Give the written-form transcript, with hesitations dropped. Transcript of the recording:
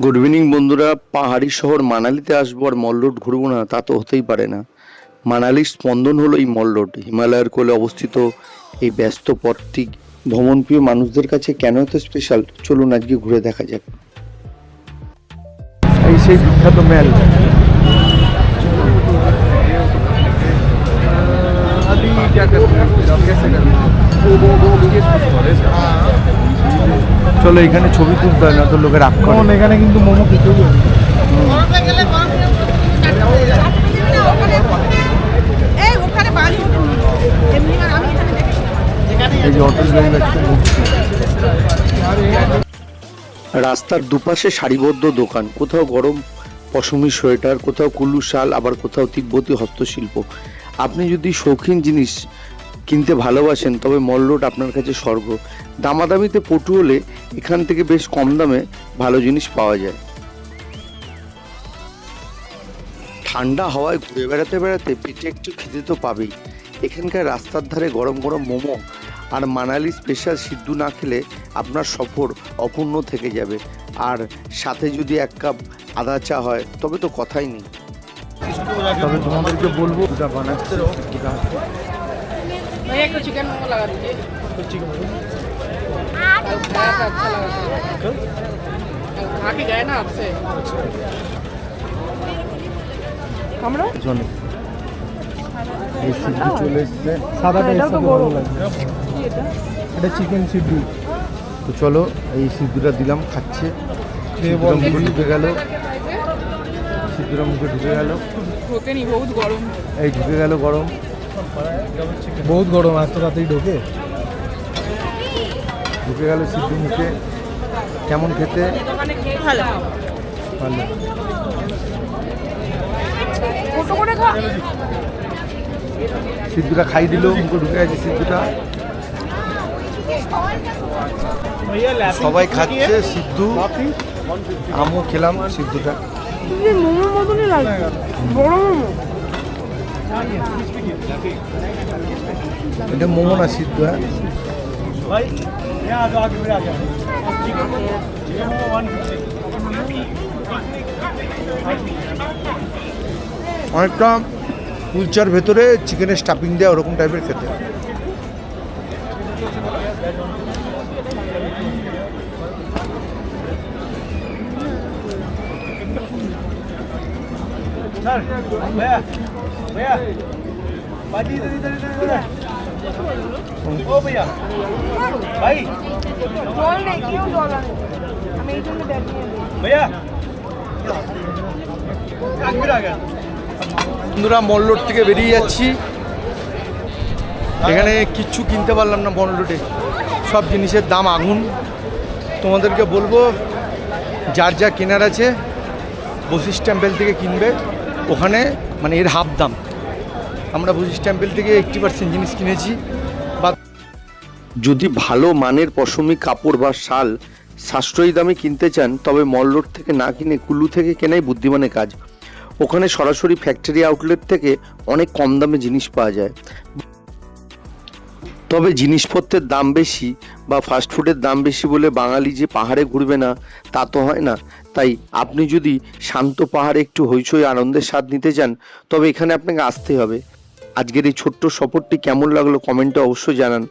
Good evening বন্ধুরা। পাহাড়ি শহর মানালিতে আসবো আর মল রোড ঘুরবো না, তা তো হতেই পারে না। মানালির স্পন্দন হলো এই মল রোড। হিমালয়ের কোলে অবস্থিত এই ব্যস্ত পথটি ভ্রমণপ্রিয় মানুষদের কাছে কেন এত স্পেশাল, চলুন আজকে ঘুরে দেখা যাক। এই সেই বিখ্যাত মেল। চলো এখানে ছবি তুলতে হয়, না তো লোকের রাগ করে। এখানে কিন্তু মোমো খেতেই হবে। এই যে হোটেল রাস্তার দুপাশে সারিবদ্ধ দোকান, কোথাও গরম পশমি সোয়েটার, কোথাও কুলু শাল, আবার কোথাও তিব্বতী হস্তশিল্প। আপনি যদি শৌখিন জিনিস কিনতে ভালোবাসেন তবে মল রোড আপনার কাছে স্বর্গ। দামাদামিতে পটু হলে এখান থেকে বেশ কম দামে ভালো জিনিস পাওয়া যায়। ঠান্ডা হাওয়ায় ঘুরে বেড়াতে বেড়াতে পেটে একটু খিদে তো পাবেই। এখানকার রাস্তার ধারে গরম গরম মোমো আর মানালি স্পেশাল সিদ্ধু না খেলে আপনার সফর অপূর্ণ থেকে যাবে। আর সাথে যদি এক কাপ আদা চা হয় তবে তো কথাই নেই। তবে তোমাদেরকে বলবো এটা বানাচ্ছে भैया को चिकन मोमो लगा दीजिए। कल खाया था, अच्छा लगा था। कल खा के गए ना आपसे। আমরা জন্য এই সিদ্ধু চলে এসছে। সাদাটা এসে ভালো লাগে। এটা চিকেন সিদ্ধু। তো চলো এই সিদ্ধুটা দিলাম, খাচ্ছে। সিদ্ধুটা মুখে ঢুকে গেল, সিদ্ধুটা মুখে ঢুকে গেল। होते नहीं, बहुत गरम। এই ঢুকে গেল গরম, বহুত গরম, এত তাড়াতাড়ি ঢোকে। ঢুকে গেল সিদ্ধু মুখে। কেমন খেতে? ভালো। ভালো। ছোট করে খা। সিদ্ধুটা খাই দিল, মুখে ঢুকে গেছে সিদ্ধুটা। সবাই খাচ্ছে সিদ্ধু, আমিও খেলাম সিদ্ধুটা। মোমোর মতনই লাগে, বড় মোমো। এটা মোমো না সিদ্ধু। হ্যাঁ অনেকটা কুলচার ভেতরে চিকেনের স্টাফিং দেওয়া, ওরকম টাইপের খেতে। জল নেই, কেউ জল আনে। আমি এই জন্য ব্যাগ নিয়ে বন্ধুরা মল রোড থেকে বেরিয়ে যাচ্ছি। এখানে কিচ্ছু কিনতে পারলাম না মল রোডে, সব জিনিসের দাম আগুন। তোমাদেরকে বলবো যার যা কেনার আছে বশিষ্ঠ টেম্পল থেকে কিনবে, ওখানে মানে এর হাফ দাম। আমরা বশিষ্ঠ টেম্পল থেকে 80% জিনিস কিনেছি। বা যদি ভালো মানের পশমি কাপড় বা শাল সাশ্রয়ী দামে কিনতে চান তবে মল রোড থেকে না কিনে কুলু থেকে কেনাই বুদ্ধিমানের কাজ। ওখানে সরাসরি ফ্যাক্টরি আউটলেট থেকে অনেক কম দামে জিনিস পাওয়া যায়। তবে জিনিসপত্রের দাম বেশি বা ফাস্টফুডের দাম বেশি বলে বাঙালি যে পাহাড়ে ঘুরবে না তা তো হয় না। তাই আপনি যদি শান্ত পাহাড়ে একটু হইচই আনন্দের স্বাদ নিতে চান তবে এখানে আপনাকে আসতে হবে। আজকের এই ছোট্ট সফরটি কেমন লাগলো কমেন্টে অবশ্যই জানান।